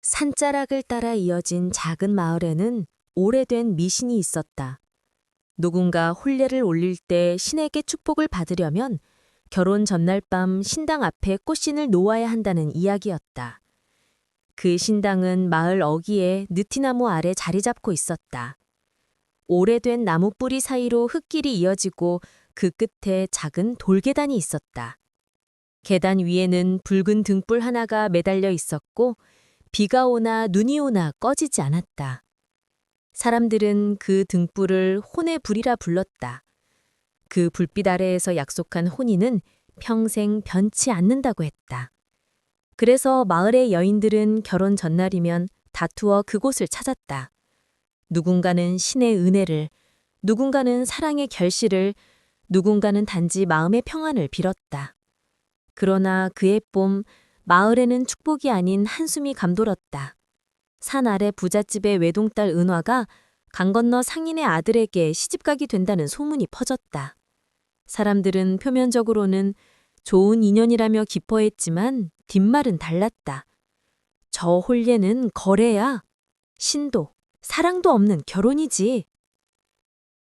산자락을 따라 이어진 작은 마을에는 오래된 미신이 있었다. 누군가 혼례를 올릴 때 신에게 축복을 받으려면 결혼 전날 밤 신당 앞에 꽃신을 놓아야 한다는 이야기였다. 그 신당은 마을 어귀에 느티나무 아래 자리 잡고 있었다. 오래된 나무 뿌리 사이로 흙길이 이어지고 그 끝에 작은 돌계단이 있었다. 계단 위에는 붉은 등불 하나가 매달려 있었고 비가 오나 눈이 오나 꺼지지 않았다. 사람들은 그 등불을 혼의 불이라 불렀다. 그 불빛 아래에서 약속한 혼인은 평생 변치 않는다고 했다. 그래서 마을의 여인들은 결혼 전날이면 다투어 그곳을 찾았다. 누군가는 신의 은혜를, 누군가는 사랑의 결실을, 누군가는 단지 마음의 평안을 빌었다. 그러나 그해 봄 마을에는 축복이 아닌 한숨이 감돌았다. 산 아래 부잣집의 외동딸 은화가 강 건너 상인의 아들에게 시집가게 된다는 소문이 퍼졌다. 사람들은 표면적으로는 좋은 인연이라며 기뻐했지만 뒷말은 달랐다. 저 혼례는 거래야. 신도, 사랑도 없는 결혼이지.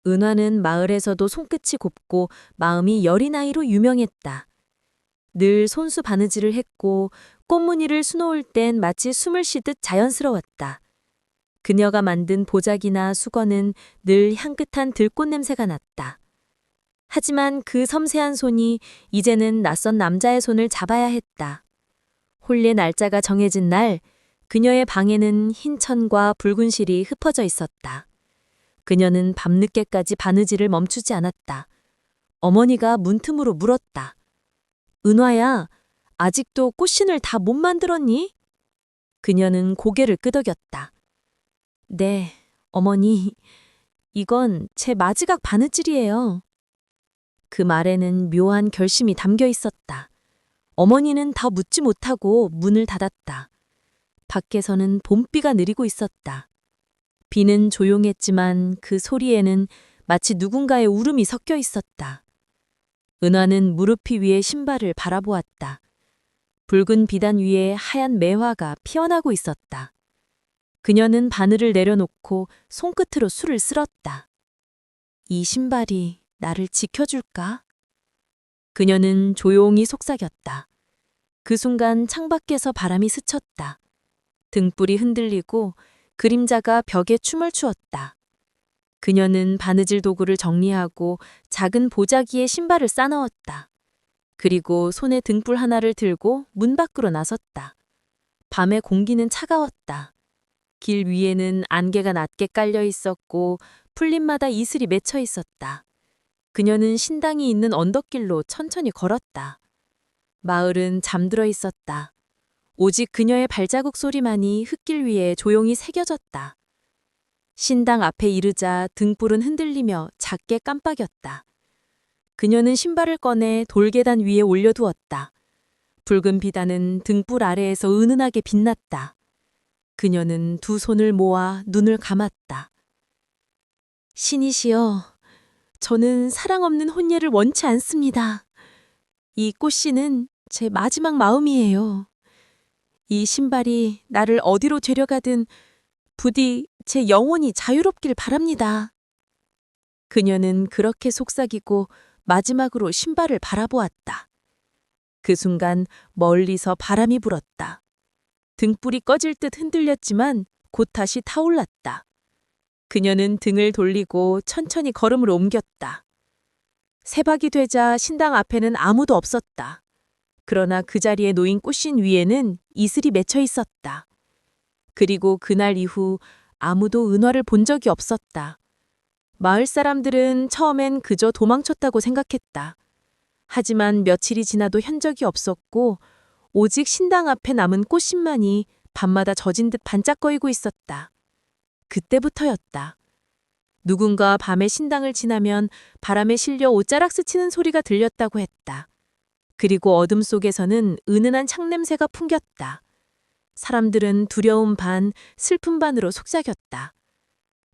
은화는 마을에서도 손끝이 곱고 마음이 여린 아이로 유명했다. 늘 손수 바느질을 했고 꽃무늬를 수놓을 땐 마치 숨을 쉬듯 자연스러웠다. 그녀가 만든 보자기나 수건은 늘 향긋한 들꽃 냄새가 났다. 하지만 그 섬세한 손이 이제는 낯선 남자의 손을 잡아야 했다. 혼례 날짜가 정해진 날, 그녀의 방에는 흰 천과 붉은 실이 흩어져 있었다. 그녀는 밤늦게까지 바느질을 멈추지 않았다. 어머니가 문틈으로 물었다. 은화야, 아직도 꽃신을 다 못 만들었니? 그녀는 고개를 끄덕였다. 네, 어머니, 이건 제 마지막 바느질이에요. 그 말에는 묘한 결심이 담겨 있었다. 어머니는 더 묻지 못하고 문을 닫았다. 밖에서는 봄비가 내리고 있었다. 비는 조용했지만 그 소리에는 마치 누군가의 울음이 섞여 있었다. 은화는 무릎이 위에 신발을 바라보았다. 붉은 비단 위에 하얀 매화가 피어나고 있었다. 그녀는 바늘을 내려놓고 손끝으로 술을 쓸었다. 이 신발이 나를 지켜줄까? 그녀는 조용히 속삭였다. 그 순간 창밖에서 바람이 스쳤다. 등불이 흔들리고 그림자가 벽에 춤을 추었다. 그녀는 바느질 도구를 정리하고 작은 보자기에 신발을 싸넣었다. 그리고 손에 등불 하나를 들고 문 밖으로 나섰다. 밤의 공기는 차가웠다. 길 위에는 안개가 낮게 깔려 있었고 풀잎마다 이슬이 맺혀 있었다. 그녀는 신당이 있는 언덕길로 천천히 걸었다. 마을은 잠들어 있었다. 오직 그녀의 발자국 소리만이 흙길 위에 조용히 새겨졌다. 신당 앞에 이르자 등불은 흔들리며 작게 깜빡였다. 그녀는 신발을 꺼내 돌계단 위에 올려두었다. 붉은 비단은 등불 아래에서 은은하게 빛났다. 그녀는 두 손을 모아 눈을 감았다. 신이시여, 저는 사랑 없는 혼례를 원치 않습니다. 이 꽃씨는 제 마지막 마음이에요. 이 신발이 나를 어디로 데려가든 부디 제 영혼이 자유롭길 바랍니다. 그녀는 그렇게 속삭이고 마지막으로 신발을 바라보았다. 그 순간 멀리서 바람이 불었다. 등불이 꺼질 듯 흔들렸지만 곧 다시 타올랐다. 그녀는 등을 돌리고 천천히 걸음을 옮겼다. 새벽이 되자 신당 앞에는 아무도 없었다. 그러나 그 자리에 놓인 꽃신 위에는 이슬이 맺혀 있었다. 그리고 그날 이후 아무도 은화를 본 적이 없었다. 마을 사람들은 처음엔 그저 도망쳤다고 생각했다. 하지만 며칠이 지나도 현적이 없었고 오직 신당 앞에 남은 꽃신만이 밤마다 젖은 듯 반짝거리고 있었다. 그때부터였다. 누군가 밤에 신당을 지나면 바람에 실려 옷자락 스치는 소리가 들렸다고 했다. 그리고 어둠 속에서는 은은한 창냄새가 풍겼다. 사람들은 두려움 반, 슬픔 반으로 속삭였다.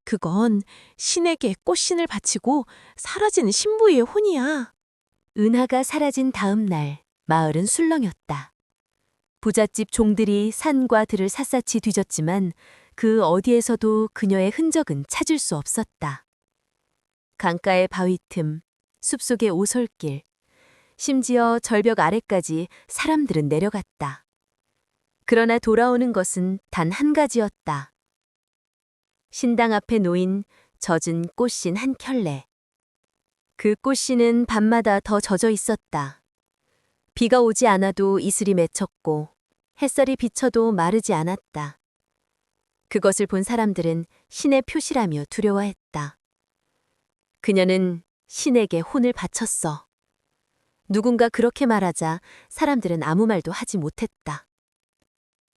그건 신에게 꽃신을 바치고 사라진 신부의 혼이야. 은하가 사라진 다음 날, 마을은 술렁였다. 부잣집 종들이 산과 들을 샅샅이 뒤졌지만 그 어디에서도 그녀의 흔적은 찾을 수 없었다. 강가의 바위 틈, 숲속의 오솔길, 심지어 절벽 아래까지 사람들은 내려갔다. 그러나 돌아오는 것은 단 한 가지였다. 신당 앞에 놓인 젖은 꽃신 한 켤레. 그 꽃신은 밤마다 더 젖어 있었다. 비가 오지 않아도 이슬이 맺혔고 햇살이 비쳐도 마르지 않았다. 그것을 본 사람들은 신의 표시라며 두려워했다. 그녀는 신에게 혼을 바쳤어. 누군가 그렇게 말하자 사람들은 아무 말도 하지 못했다.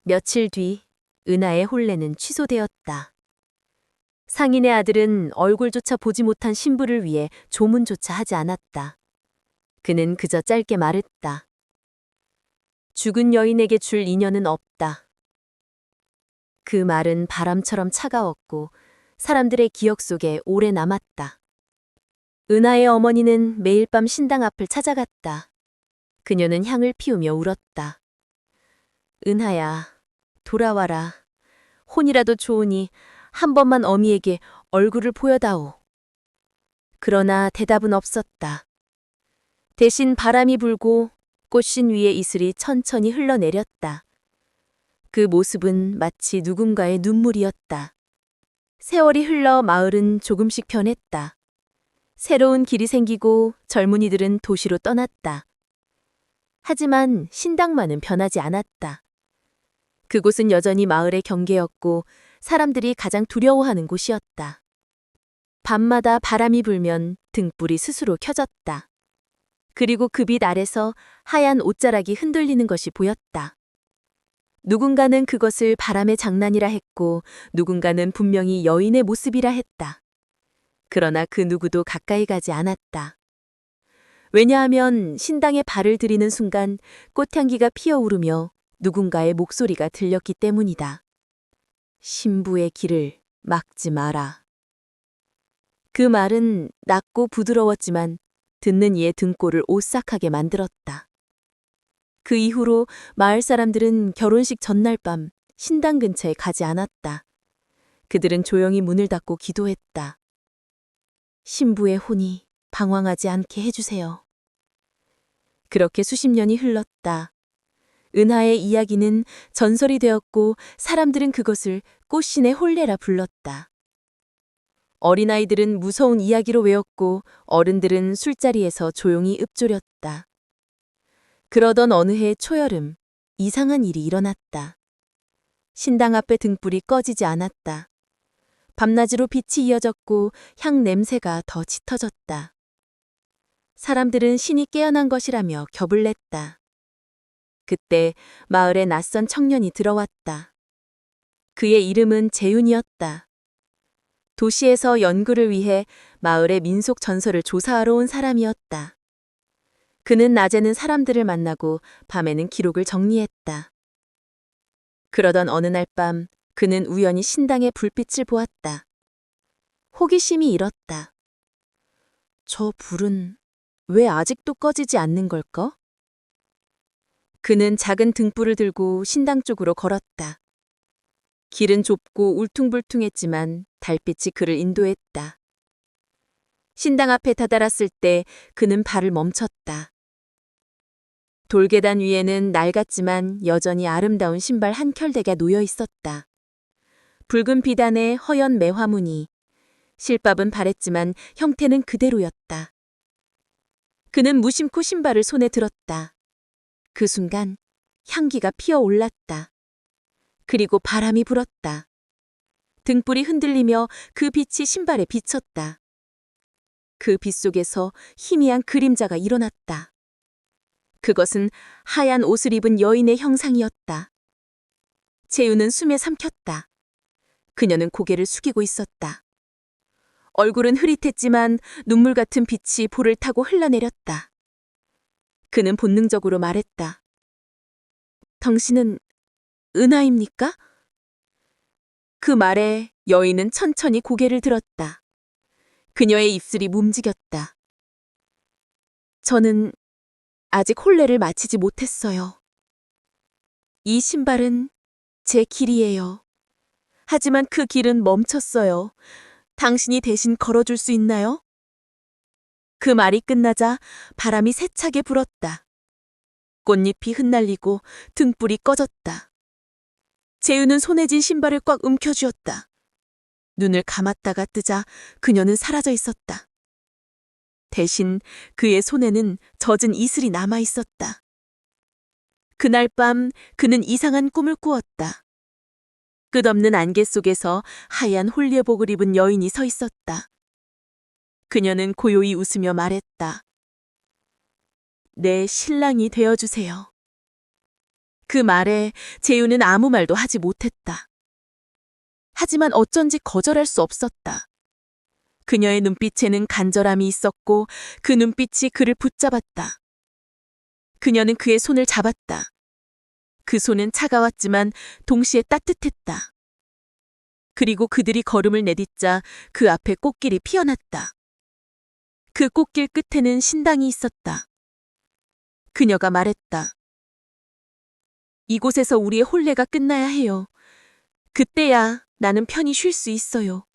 며칠 뒤 은하의 혼례는 취소되었다. 상인의 아들은 얼굴조차 보지 못한 신부를 위해 조문조차 하지 않았다. 그는 그저 짧게 말했다. 죽은 여인에게 줄 인연은 없다. 그 말은 바람처럼 차가웠고 사람들의 기억 속에 오래 남았다. 은하의 어머니는 매일 밤 신당 앞을 찾아갔다. 그녀는 향을 피우며 울었다. 은하야, 돌아와라. 혼이라도 좋으니 한 번만 어미에게 얼굴을 보여다오. 그러나 대답은 없었다. 대신 바람이 불고 꽃신 위에 이슬이 천천히 흘러내렸다. 그 모습은 마치 누군가의 눈물이었다. 세월이 흘러 마을은 조금씩 변했다. 새로운 길이 생기고 젊은이들은 도시로 떠났다. 하지만 신당만은 변하지 않았다. 그곳은 여전히 마을의 경계였고 사람들이 가장 두려워하는 곳이었다. 밤마다 바람이 불면 등불이 스스로 켜졌다. 그리고 그 빛 아래서 하얀 옷자락이 흔들리는 것이 보였다. 누군가는 그것을 바람의 장난이라 했고 누군가는 분명히 여인의 모습이라 했다. 그러나 그 누구도 가까이 가지 않았다. 왜냐하면 신당에 발을 들이는 순간 꽃향기가 피어오르며 누군가의 목소리가 들렸기 때문이다. 신부의 길을 막지 마라. 그 말은 낮고 부드러웠지만 듣는 이의 등골을 오싹하게 만들었다. 그 이후로 마을 사람들은 결혼식 전날 밤 신당 근처에 가지 않았다. 그들은 조용히 문을 닫고 기도했다. 신부의 혼이 방황하지 않게 해주세요. 그렇게 수십 년이 흘렀다. 은하의 이야기는 전설이 되었고 사람들은 그것을 꽃신의 혼례라 불렀다. 어린아이들은 무서운 이야기로 외웠고 어른들은 술자리에서 조용히 읊조렸다. 그러던 어느 해 초여름, 이상한 일이 일어났다. 신당 앞의 등불이 꺼지지 않았다. 밤낮으로 빛이 이어졌고 향 냄새가 더 짙어졌다. 사람들은 신이 깨어난 것이라며 겹을 냈다. 그때 마을에 낯선 청년이 들어왔다. 그의 이름은 재윤이었다. 도시에서 연구를 위해 마을의 민속 전설을 조사하러 온 사람이었다. 그는 낮에는 사람들을 만나고 밤에는 기록을 정리했다. 그러던 어느 날 밤 그는 우연히 신당의 불빛을 보았다. 호기심이 일었다. 저 불은 왜 아직도 꺼지지 않는 걸까? 그는 작은 등불을 들고 신당 쪽으로 걸었다. 길은 좁고 울퉁불퉁했지만 달빛이 그를 인도했다. 신당 앞에 다다랐을 때 그는 발을 멈췄다. 돌계단 위에는 낡았지만 여전히 아름다운 신발 한 켤레가 놓여 있었다. 붉은 비단에 허연 매화무늬, 실밥은 바랬지만 형태는 그대로였다. 그는 무심코 신발을 손에 들었다. 그 순간 향기가 피어올랐다. 그리고 바람이 불었다. 등불이 흔들리며 그 빛이 신발에 비쳤다. 그 빛 속에서 희미한 그림자가 일어났다. 그것은 하얀 옷을 입은 여인의 형상이었다. 재윤은 숨에 삼켰다. 그녀는 고개를 숙이고 있었다. 얼굴은 흐릿했지만 눈물 같은 빛이 볼을 타고 흘러내렸다. 그는 본능적으로 말했다. 당신은 은하입니까? 그 말에 여인은 천천히 고개를 들었다. 그녀의 입술이 움직였다. 저는 아직 혼례를 마치지 못했어요. 이 신발은 제 길이에요. 하지만 그 길은 멈췄어요. 당신이 대신 걸어줄 수 있나요? 그 말이 끝나자 바람이 세차게 불었다. 꽃잎이 흩날리고 등불이 꺼졌다. 재우는 손에 쥔 신발을 꽉 움켜쥐었다. 눈을 감았다가 뜨자 그녀는 사라져 있었다. 대신 그의 손에는 젖은 이슬이 남아 있었다. 그날 밤 그는 이상한 꿈을 꾸었다. 끝없는 안개 속에서 하얀 홀리복을 입은 여인이 서 있었다. 그녀는 고요히 웃으며 말했다. 내 신랑이 되어주세요. 그 말에 재우는 아무 말도 하지 못했다. 하지만 어쩐지 거절할 수 없었다. 그녀의 눈빛에는 간절함이 있었고 그 눈빛이 그를 붙잡았다. 그녀는 그의 손을 잡았다. 그 손은 차가웠지만 동시에 따뜻했다. 그리고 그들이 걸음을 내딛자 그 앞에 꽃길이 피어났다. 그 꽃길 끝에는 신당이 있었다. 그녀가 말했다. 이곳에서 우리의 혼례가 끝나야 해요. 그때야 나는 편히 쉴 수 있어요.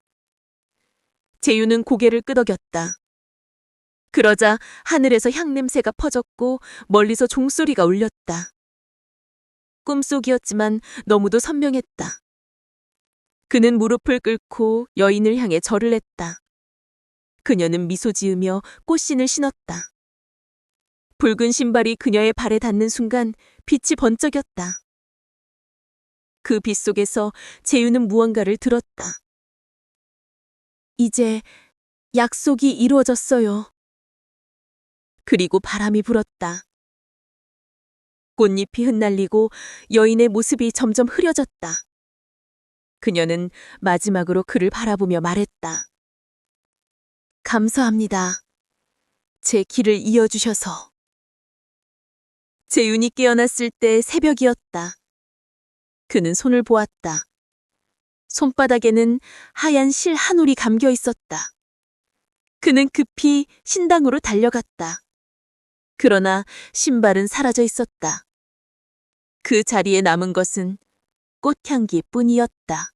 재유는 고개를 끄덕였다. 그러자 하늘에서 향냄새가 퍼졌고 멀리서 종소리가 울렸다. 꿈속이었지만 너무도 선명했다. 그는 무릎을 꿇고 여인을 향해 절을 했다. 그녀는 미소 지으며 꽃신을 신었다. 붉은 신발이 그녀의 발에 닿는 순간 빛이 번쩍였다. 그 빛 속에서 재유는 무언가를 들었다. 이제 약속이 이루어졌어요. 그리고 바람이 불었다. 꽃잎이 흩날리고 여인의 모습이 점점 흐려졌다. 그녀는 마지막으로 그를 바라보며 말했다. 감사합니다. 제 길을 이어주셔서. 재윤이 깨어났을 때 새벽이었다. 그는 손을 보았다. 손바닥에는 하얀 실 한 올이 감겨 있었다. 그는 급히 신당으로 달려갔다. 그러나 신발은 사라져 있었다. 그 자리에 남은 것은 꽃향기뿐이었다.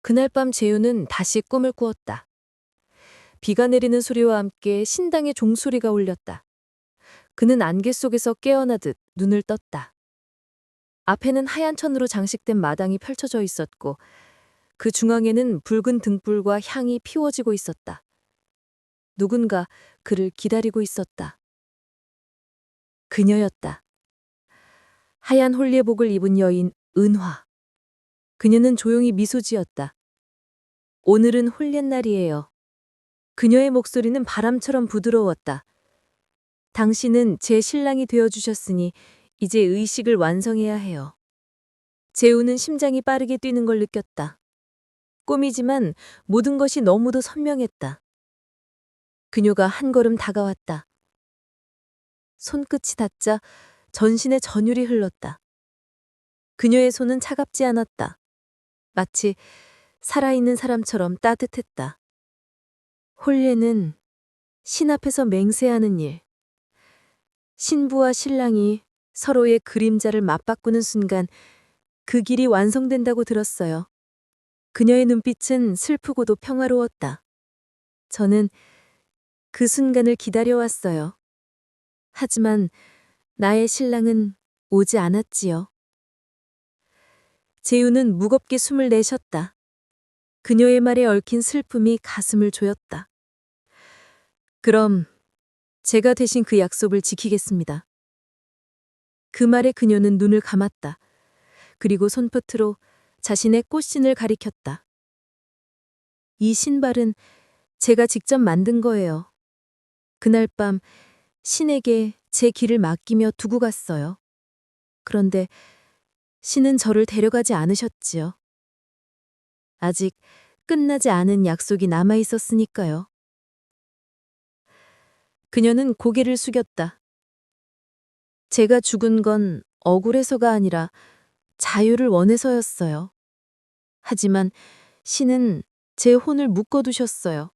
그날 밤 재우는 다시 꿈을 꾸었다. 비가 내리는 소리와 함께 신당의 종소리가 울렸다. 그는 안개 속에서 깨어나듯 눈을 떴다. 앞에는 하얀 천으로 장식된 마당이 펼쳐져 있었고 그 중앙에는 붉은 등불과 향이 피워지고 있었다. 누군가 그를 기다리고 있었다. 그녀였다. 하얀 홀리복을 입은 여인 은화. 그녀는 조용히 미소 지었다. 오늘은 홀례날이에요. 그녀의 목소리는 바람처럼 부드러웠다. 당신은 제 신랑이 되어주셨으니 이제 의식을 완성해야 해요. 재우는 심장이 빠르게 뛰는 걸 느꼈다. 꿈이지만 모든 것이 너무도 선명했다. 그녀가 한 걸음 다가왔다. 손끝이 닿자 전신에 전율이 흘렀다. 그녀의 손은 차갑지 않았다. 마치 살아있는 사람처럼 따뜻했다. 홀례는 신 앞에서 맹세하는 일. 신부와 신랑이 서로의 그림자를 맞바꾸는 순간 그 길이 완성된다고 들었어요. 그녀의 눈빛은 슬프고도 평화로웠다. 저는 그 순간을 기다려왔어요. 하지만 나의 신랑은 오지 않았지요. 재우는 무겁게 숨을 내쉬었다. 그녀의 말에 얽힌 슬픔이 가슴을 조였다. 그럼 제가 대신 그 약속을 지키겠습니다. 그 말에 그녀는 눈을 감았다. 그리고 손끝으로 자신의 꽃신을 가리켰다. 이 신발은 제가 직접 만든 거예요. 그날 밤 신에게 제 길을 맡기며 두고 갔어요. 그런데 신은 저를 데려가지 않으셨지요. 아직 끝나지 않은 약속이 남아 있었으니까요. 그녀는 고개를 숙였다. 제가 죽은 건 억울해서가 아니라 자유를 원해서였어요. 하지만 신은 제 혼을 묶어두셨어요.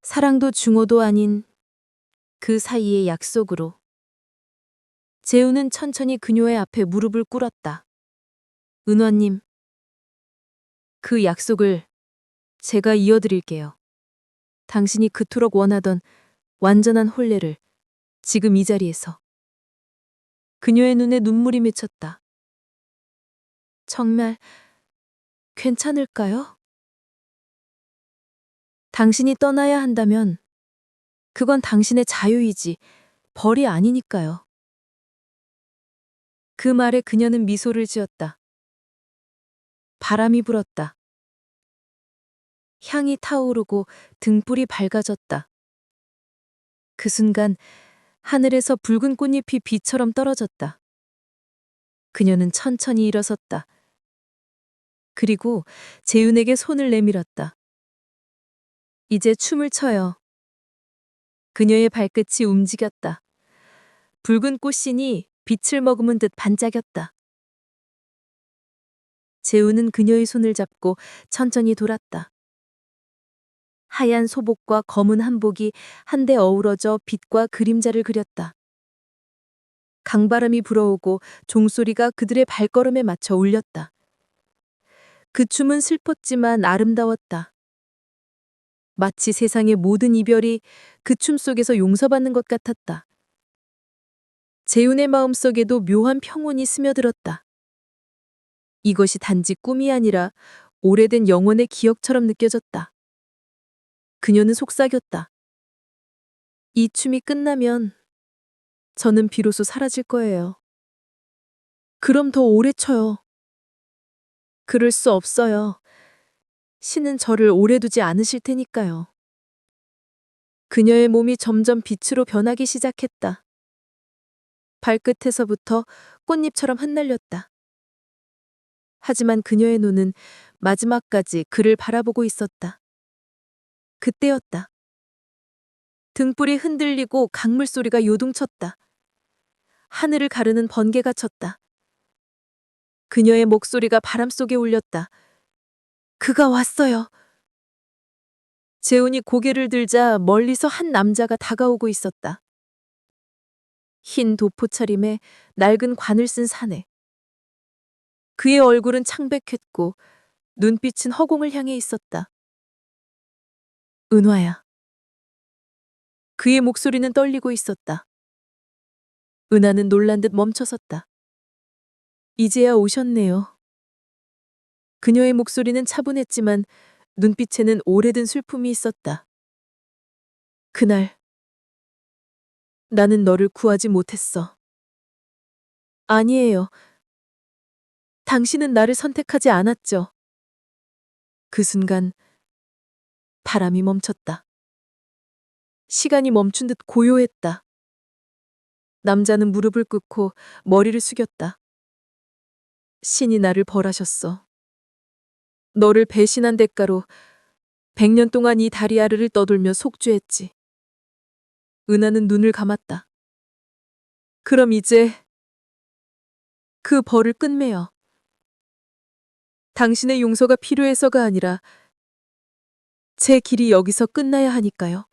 사랑도 증오도 아닌 그 사이의 약속으로. 재우는 천천히 그녀의 앞에 무릎을 꿇었다. 은화님, 그 약속을 제가 이어드릴게요. 당신이 그토록 원하던 완전한 혼례를 지금 이 자리에서. 그녀의 눈에 눈물이 맺혔다. 정말 괜찮을까요? 당신이 떠나야 한다면 그건 당신의 자유이지 벌이 아니니까요. 그 말에 그녀는 미소를 지었다. 바람이 불었다. 향이 타오르고 등불이 밝아졌다. 그 순간 하늘에서 붉은 꽃잎이 비처럼 떨어졌다. 그녀는 천천히 일어섰다. 그리고 재윤에게 손을 내밀었다. 이제 춤을 춰요. 그녀의 발끝이 움직였다. 붉은 꽃신이 빛을 머금은 듯 반짝였다. 재우는 그녀의 손을 잡고 천천히 돌았다. 하얀 소복과 검은 한복이 한데 어우러져 빛과 그림자를 그렸다. 강바람이 불어오고 종소리가 그들의 발걸음에 맞춰 울렸다. 그 춤은 슬펐지만 아름다웠다. 마치 세상의 모든 이별이 그 춤 속에서 용서받는 것 같았다. 재윤의 마음속에도 묘한 평온이 스며들었다. 이것이 단지 꿈이 아니라 오래된 영혼의 기억처럼 느껴졌다. 그녀는 속삭였다. 이 춤이 끝나면 저는 비로소 사라질 거예요. 그럼 더 오래 춰요. 그럴 수 없어요. 신은 저를 오래 두지 않으실 테니까요. 그녀의 몸이 점점 빛으로 변하기 시작했다. 발끝에서부터 꽃잎처럼 흩날렸다. 하지만 그녀의 눈은 마지막까지 그를 바라보고 있었다. 그때였다. 등불이 흔들리고 강물 소리가 요동쳤다. 하늘을 가르는 번개가 쳤다. 그녀의 목소리가 바람 속에 울렸다. 그가 왔어요. 재훈이 고개를 들자 멀리서 한 남자가 다가오고 있었다. 흰 도포 차림에 낡은 관을 쓴 사내. 그의 얼굴은 창백했고 눈빛은 허공을 향해 있었다. 은화야. 그의 목소리는 떨리고 있었다. 은하는 놀란 듯 멈춰섰다. 이제야 오셨네요. 그녀의 목소리는 차분했지만 눈빛에는 오래된 슬픔이 있었다. 그날 나는 너를 구하지 못했어. 아니에요. 당신은 나를 선택하지 않았죠. 그 순간 바람이 멈췄다. 시간이 멈춘 듯 고요했다. 남자는 무릎을 꿇고 머리를 숙였다. 신이 나를 벌하셨어. 너를 배신한 대가로 100년 동안 이 다리아르를 떠돌며 속죄했지. 은하는 눈을 감았다. 그럼 이제 그 벌을 끝매요. 당신의 용서가 필요해서가 아니라 제 길이 여기서 끝나야 하니까요.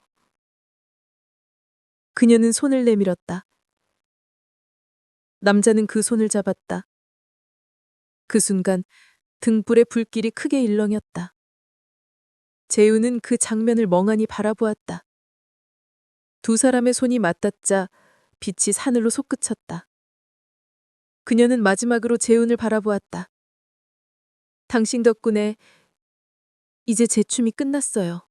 그녀는 손을 내밀었다. 남자는 그 손을 잡았다. 그 순간 등불의 불길이 크게 일렁였다. 재우는 그 장면을 멍하니 바라보았다. 두 사람의 손이 맞닿자 빛이 하늘로 솟구쳤다. 그녀는 마지막으로 재훈을 바라보았다. 당신 덕분에 이제 제 춤이 끝났어요.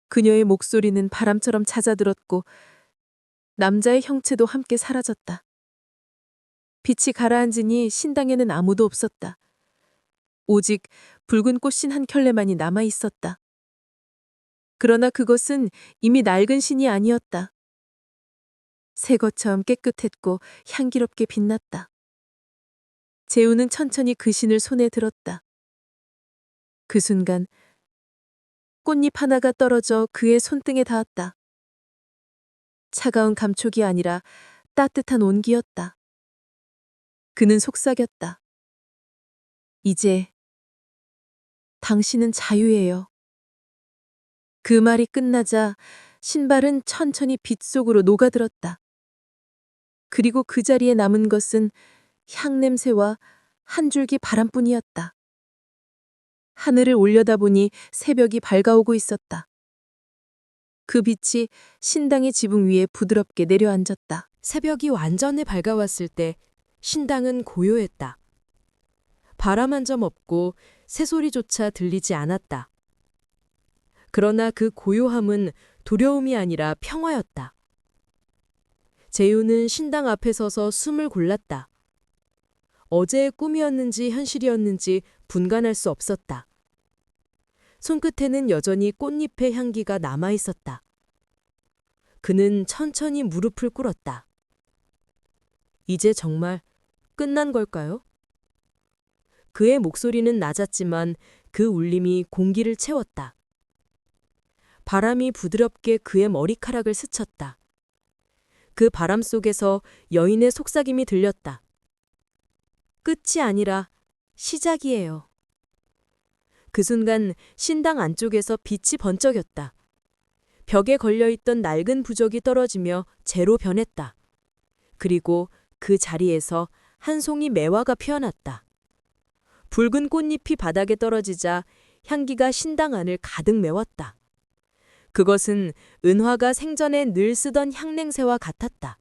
그녀의 목소리는 바람처럼 잦아들었고 남자의 형체도 함께 사라졌다. 빛이 가라앉으니 신당에는 아무도 없었다. 오직 붉은 꽃신 한 켤레만이 남아 있었다. 그러나 그것은 이미 낡은 신이 아니었다. 새 것처럼 깨끗했고 향기롭게 빛났다. 재우는 천천히 그 신을 손에 들었다. 그 순간 꽃잎 하나가 떨어져 그의 손등에 닿았다. 차가운 감촉이 아니라 따뜻한 온기였다. 그는 속삭였다. 이제 당신은 자유예요. 그 말이 끝나자 신발은 천천히 빛 속으로 녹아들었다. 그리고 그 자리에 남은 것은 향 냄새와 한 줄기 바람뿐이었다. 하늘을 올려다보니 새벽이 밝아오고 있었다. 그 빛이 신당의 지붕 위에 부드럽게 내려앉았다. 새벽이 완전히 밝아왔을 때 신당은 고요했다. 바람 한 점 없고 새소리조차 들리지 않았다. 그러나 그 고요함은 두려움이 아니라 평화였다. 재윤은 신당 앞에 서서 숨을 골랐다. 어제의 꿈이었는지 현실이었는지 분간할 수 없었다. 손끝에는 여전히 꽃잎의 향기가 남아 있었다. 그는 천천히 무릎을 꿇었다. 이제 정말 끝난 걸까요? 그의 목소리는 낮았지만 그 울림이 공기를 채웠다. 바람이 부드럽게 그의 머리카락을 스쳤다. 그 바람 속에서 여인의 속삭임이 들렸다. 끝이 아니라 시작이에요. 그 순간 신당 안쪽에서 빛이 번쩍였다. 벽에 걸려있던 낡은 부적이 떨어지며 재로 변했다. 그리고 그 자리에서 한 송이 매화가 피어났다. 붉은 꽃잎이 바닥에 떨어지자 향기가 신당 안을 가득 메웠다. 그것은 은화가 생전에 늘 쓰던 향냄새와 같았다.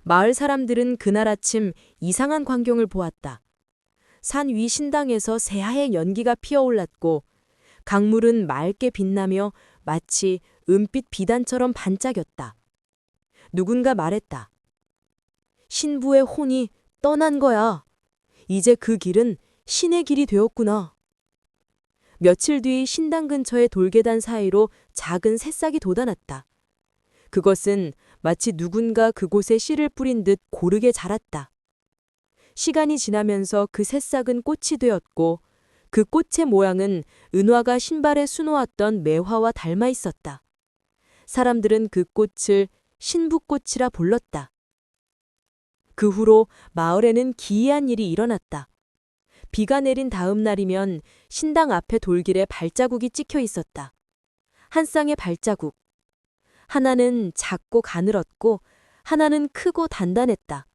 마을 사람들은 그날 아침 이상한 광경을 보았다. 산 위 신당에서 새하얀 연기가 피어올랐고 강물은 맑게 빛나며 마치 은빛 비단처럼 반짝였다. 누군가 말했다. 신부의 혼이 떠난 거야. 이제 그 길은 신의 길이 되었구나. 며칠 뒤 신당 근처의 돌계단 사이로 작은 새싹이 돋아났다. 그것은 마치 누군가 그곳에 씨를 뿌린 듯 고르게 자랐다. 시간이 지나면서 그 새싹은 꽃이 되었고 그 꽃의 모양은 은화가 신발에 수놓았던 매화와 닮아 있었다. 사람들은 그 꽃을 신부꽃이라 불렀다. 그 후로 마을에는 기이한 일이 일어났다. 비가 내린 다음 날이면 신당 앞에 돌길에 발자국이 찍혀 있었다. 한 쌍의 발자국. 하나는 작고 가늘었고 하나는 크고 단단했다.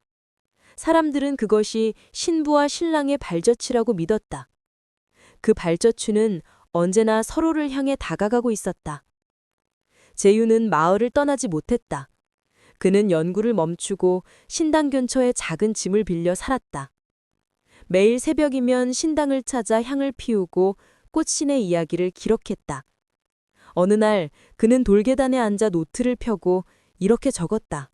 사람들은 그것이 신부와 신랑의 발자취라고 믿었다. 그 발자취는 언제나 서로를 향해 다가가고 있었다. 재윤은 마을을 떠나지 못했다. 그는 연구를 멈추고 신당 근처의 작은 짐을 빌려 살았다. 매일 새벽이면 신당을 찾아 향을 피우고 꽃신의 이야기를 기록했다. 어느 날 그는 돌계단에 앉아 노트를 펴고 이렇게 적었다.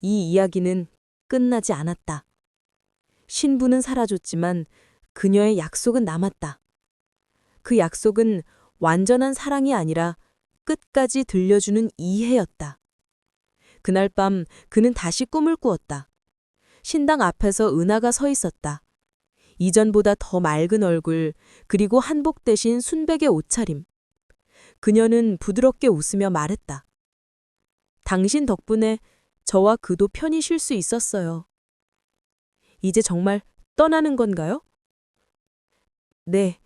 이 이야기는 끝나지 않았다. 신부는 사라졌지만 그녀의 약속은 남았다. 그 약속은 완전한 사랑이 아니라 끝까지 들려주는 이해였다. 그날 밤 그는 다시 꿈을 꾸었다. 신당 앞에서 은하가 서 있었다. 이전보다 더 맑은 얼굴, 그리고 한복 대신 순백의 옷차림. 그녀는 부드럽게 웃으며 말했다. 당신 덕분에 저와 그도 편히 쉴 수 있었어요. 이제 정말 떠나는 건가요? 네.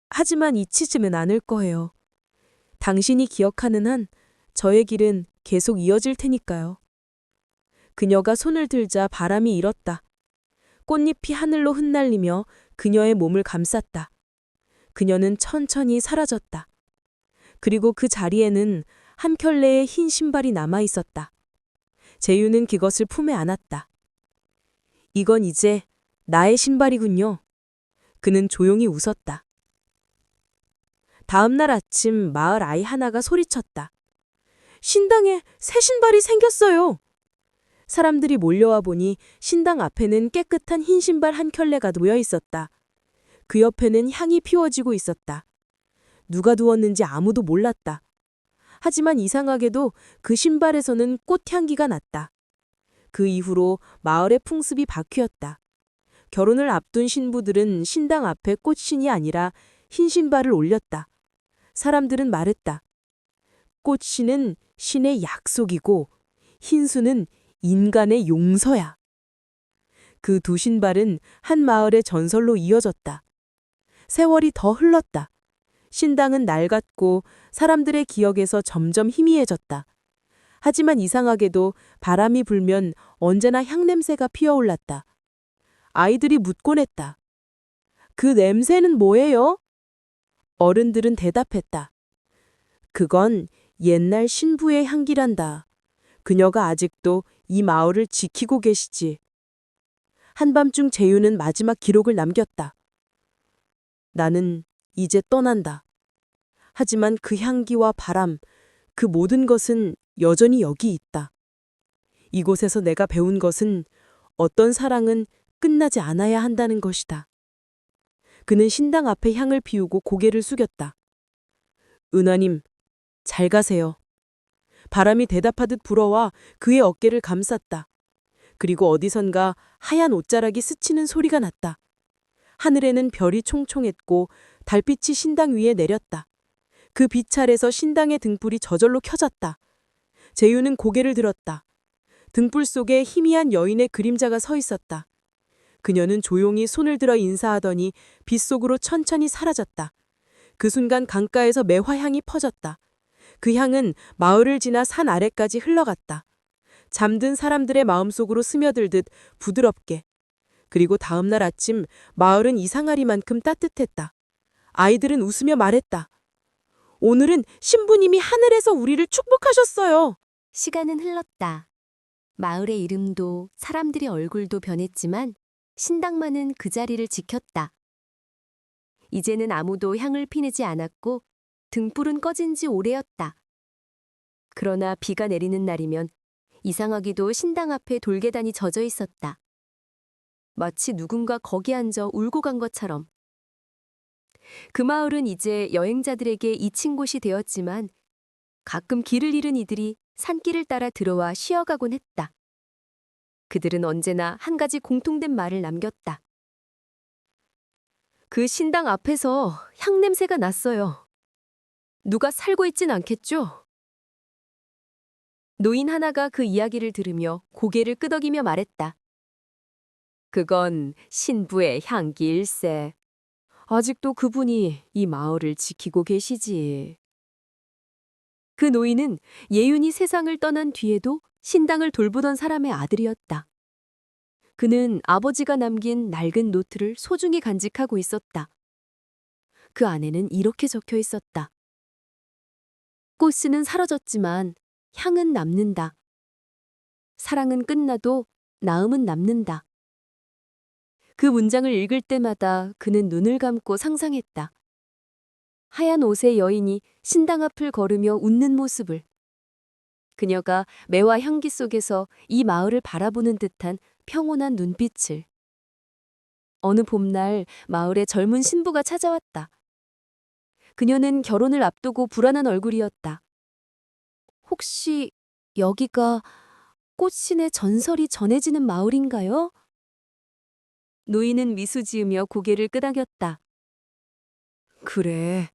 하지만 잊히지는 않을 거예요. 당신이 기억하는 한 저의 길은 계속 이어질 테니까요. 그녀가 손을 들자 바람이 일었다. 꽃잎이 하늘로 흩날리며 그녀의 몸을 감쌌다. 그녀는 천천히 사라졌다. 그리고 그 자리에는 한 켤레의 흰 신발이 남아 있었다. 재윤은 그것을 품에 안았다. 이건 이제 나의 신발이군요. 그는 조용히 웃었다. 다음 날 아침 마을 아이 하나가 소리쳤다. 신당에 새 신발이 생겼어요. 사람들이 몰려와 보니 신당 앞에는 깨끗한 흰 신발 한 켤레가 놓여 있었다. 그 옆에는 향이 피워지고 있었다. 누가 두었는지 아무도 몰랐다. 하지만 이상하게도 그 신발에서는 꽃향기가 났다. 그 이후로 마을의 풍습이 바뀌었다. 결혼을 앞둔 신부들은 신당 앞에 꽃신이 아니라 흰 신발을 올렸다. 사람들은 말했다. 꽃신은 신의 약속이고 흰수는 인간의 용서야. 그 두 신발은 한 마을의 전설로 이어졌다. 세월이 더 흘렀다. 신당은 낡았고 사람들의 기억에서 점점 희미해졌다. 하지만 이상하게도 바람이 불면 언제나 향냄새가 피어올랐다. 아이들이 묻곤 했다. 그 냄새는 뭐예요? 어른들은 대답했다. 그건 옛날 신부의 향기란다. 그녀가 아직도 이 마을을 지키고 계시지. 한밤중 재윤은 마지막 기록을 남겼다. 나는 이제 떠난다. 하지만 그 향기와 바람, 그 모든 것은 여전히 여기 있다. 이곳에서 내가 배운 것은 어떤 사랑은 끝나지 않아야 한다는 것이다. 그는 신당 앞에 향을 피우고 고개를 숙였다. 은하님, 잘 가세요. 바람이 대답하듯 불어와 그의 어깨를 감쌌다. 그리고 어디선가 하얀 옷자락이 스치는 소리가 났다. 하늘에는 별이 총총했고 달빛이 신당 위에 내렸다. 그 빛 아래서 신당의 등불이 저절로 켜졌다. 재윤은 고개를 들었다. 등불 속에 희미한 여인의 그림자가 서 있었다. 그녀는 조용히 손을 들어 인사하더니 빛 속으로 천천히 사라졌다. 그 순간 강가에서 매화향이 퍼졌다. 그 향은 마을을 지나 산 아래까지 흘러갔다. 잠든 사람들의 마음속으로 스며들듯 부드럽게. 그리고 다음 날 아침 마을은 이상하리만큼 따뜻했다. 아이들은 웃으며 말했다. 오늘은 신부님이 하늘에서 우리를 축복하셨어요. 시간은 흘렀다. 마을의 이름도 사람들의 얼굴도 변했지만 신당만은 그 자리를 지켰다. 이제는 아무도 향을 피우지 않았고 등불은 꺼진 지 오래였다. 그러나 비가 내리는 날이면 이상하게도 신당 앞에 돌계단이 젖어 있었다. 마치 누군가 거기 앉아 울고 간 것처럼. 그 마을은 이제 여행자들에게 잊힌 곳이 되었지만 가끔 길을 잃은 이들이 산길을 따라 들어와 쉬어가곤 했다. 그들은 언제나 한 가지 공통된 말을 남겼다. 그 신당 앞에서 향냄새가 났어요. 누가 살고 있진 않겠죠? 노인 하나가 그 이야기를 들으며 고개를 끄덕이며 말했다. 그건 신부의 향기일세. 아직도 그분이 이 마을을 지키고 계시지. 그 노인은 예윤이 세상을 떠난 뒤에도 신당을 돌보던 사람의 아들이었다. 그는 아버지가 남긴 낡은 노트를 소중히 간직하고 있었다. 그 안에는 이렇게 적혀 있었다. 꽃은 사라졌지만 향은 남는다. 사랑은 끝나도 나음은 남는다. 그 문장을 읽을 때마다 그는 눈을 감고 상상했다. 하얀 옷의 여인이 신당 앞을 걸으며 웃는 모습을. 그녀가 매화 향기 속에서 이 마을을 바라보는 듯한 평온한 눈빛을. 어느 봄날 마을에 젊은 신부가 찾아왔다. 그녀는 결혼을 앞두고 불안한 얼굴이었다. 혹시 여기가 꽃신의 전설이 전해지는 마을인가요? 노인은 미소 지으며 고개를 끄덕였다. 그래,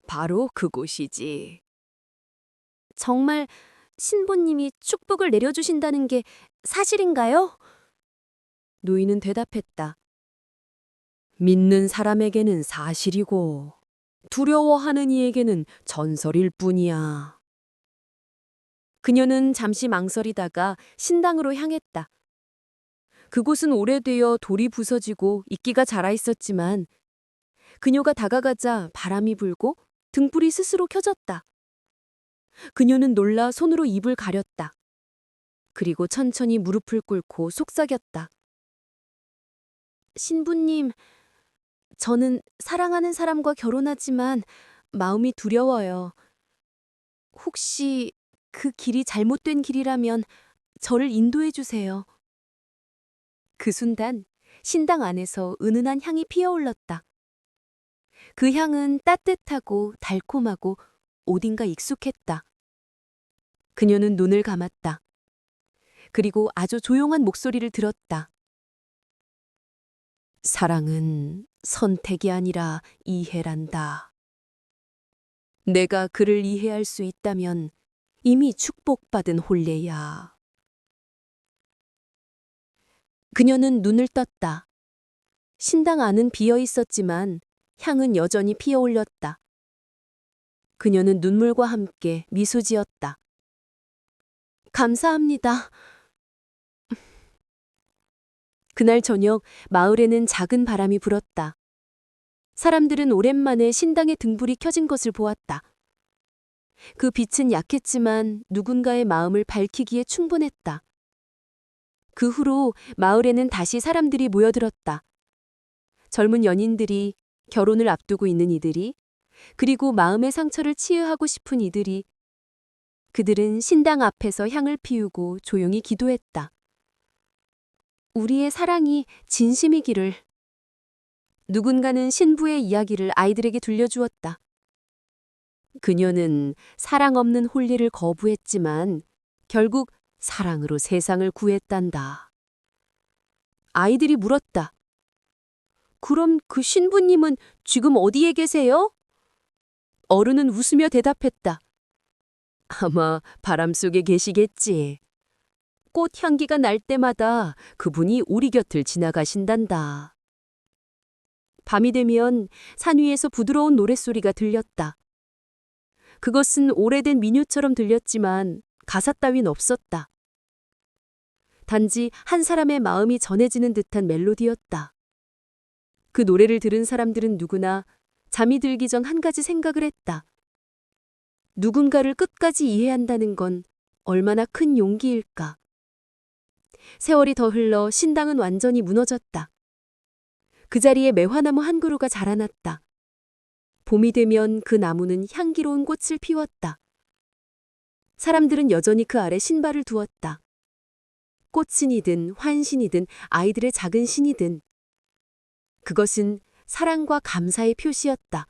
바로 그곳이지. 정말 신부님이 축복을 내려주신다는 게 사실인가요? 노인은 대답했다. 믿는 사람에게는 사실이고 두려워하는 이에게는 전설일 뿐이야. 그녀는 잠시 망설이다가 신당으로 향했다. 그곳은 오래되어 돌이 부서지고 이끼가 자라 있었지만 그녀가 다가가자 바람이 불고 등불이 스스로 켜졌다. 그녀는 놀라 손으로 입을 가렸다. 그리고 천천히 무릎을 꿇고 속삭였다. 신부님, 저는 사랑하는 사람과 결혼하지만 마음이 두려워요. 혹시 그 길이 잘못된 길이라면 저를 인도해 주세요. 그 순간 신당 안에서 은은한 향이 피어올랐다. 그 향은 따뜻하고 달콤하고 어딘가 익숙했다. 그녀는 눈을 감았다. 그리고 아주 조용한 목소리를 들었다. 사랑은 선택이 아니라 이해란다. 내가 그를 이해할 수 있다면 이미 축복받은 혼례야. 그녀는 눈을 떴다. 신당 안은 비어 있었지만 향은 여전히 피어올렸다. 그녀는 눈물과 함께 미소 지었다. 감사합니다. 그날 저녁 마을에는 작은 바람이 불었다. 사람들은 오랜만에 신당의 등불이 켜진 것을 보았다. 그 빛은 약했지만 누군가의 마음을 밝히기에 충분했다. 그 후로 마을에는 다시 사람들이 모여들었다. 젊은 연인들이, 결혼을 앞두고 있는 이들이, 그리고 마음의 상처를 치유하고 싶은 이들이, 그들은 신당 앞에서 향을 피우고 조용히 기도했다. 우리의 사랑이 진심이기를. 누군가는 신부의 이야기를 아이들에게 들려주었다. 그녀는 사랑 없는 혼례를 거부했지만 결국 사랑으로 세상을 구했단다. 아이들이 물었다. 그럼 그 신부님은 지금 어디에 계세요? 어른은 웃으며 대답했다. 아마 바람 속에 계시겠지. 꽃 향기가 날 때마다 그분이 우리 곁을 지나가신단다. 밤이 되면 산 위에서 부드러운 노랫소리가 들렸다. 그것은 오래된 민요처럼 들렸지만 가사 따윈 없었다. 단지 한 사람의 마음이 전해지는 듯한 멜로디였다. 그 노래를 들은 사람들은 누구나 잠이 들기 전 한 가지 생각을 했다. 누군가를 끝까지 이해한다는 건 얼마나 큰 용기일까. 세월이 더 흘러 신당은 완전히 무너졌다. 그 자리에 매화나무 한 그루가 자라났다. 봄이 되면 그 나무는 향기로운 꽃을 피웠다. 사람들은 여전히 그 아래 신발을 두었다. 꽃신이든 환신이든 아이들의 작은 신이든 그것은 사랑과 감사의 표시였다.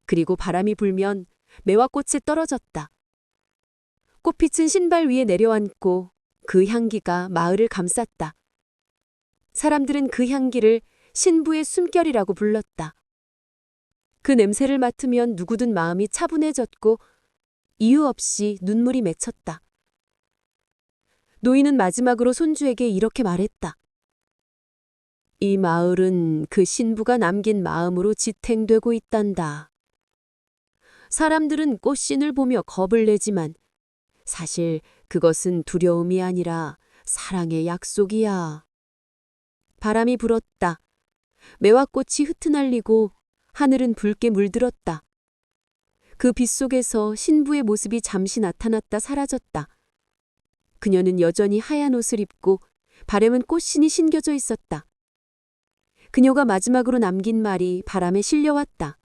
그리고 바람이 불면 매화꽃에 떨어졌다. 꽃빛은 신발 위에 내려앉고 그 향기가 마을을 감쌌다. 사람들은 그 향기를 신부의 숨결이라고 불렀다. 그 냄새를 맡으면 누구든 마음이 차분해졌고 이유 없이 눈물이 맺혔다. 노인은 마지막으로 손주에게 이렇게 말했다. 이 마을은 그 신부가 남긴 마음으로 지탱되고 있단다. 사람들은 꽃신을 보며 겁을 내지만 사실 그것은 두려움이 아니라 사랑의 약속이야. 바람이 불었다. 매화꽃이 흩날리고 하늘은 붉게 물들었다. 그 빛 속에서 신부의 모습이 잠시 나타났다 사라졌다. 그녀는 여전히 하얀 옷을 입고 바람은 꽃신이 신겨져 있었다. 그녀가 마지막으로 남긴 말이 바람에 실려왔다.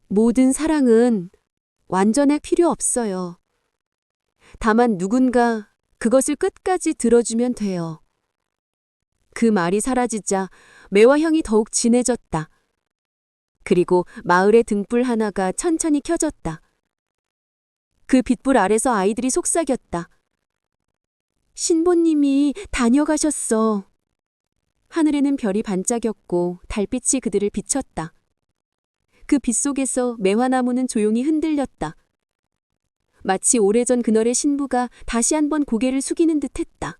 모든 사랑은 완전할 필요 없어요. 다만 누군가 그것을 끝까지 들어주면 돼요. 그 말이 사라지자 매화향이 더욱 진해졌다. 그리고 마을의 등불 하나가 천천히 켜졌다. 그 빛불 아래서 아이들이 속삭였다. 신부님이 다녀가셨어. 하늘에는 별이 반짝였고 달빛이 그들을 비췄다. 그 빛 속에서 매화나무는 조용히 흔들렸다. 마치 오래전 그날의 신부가 다시 한번 고개를 숙이는 듯했다.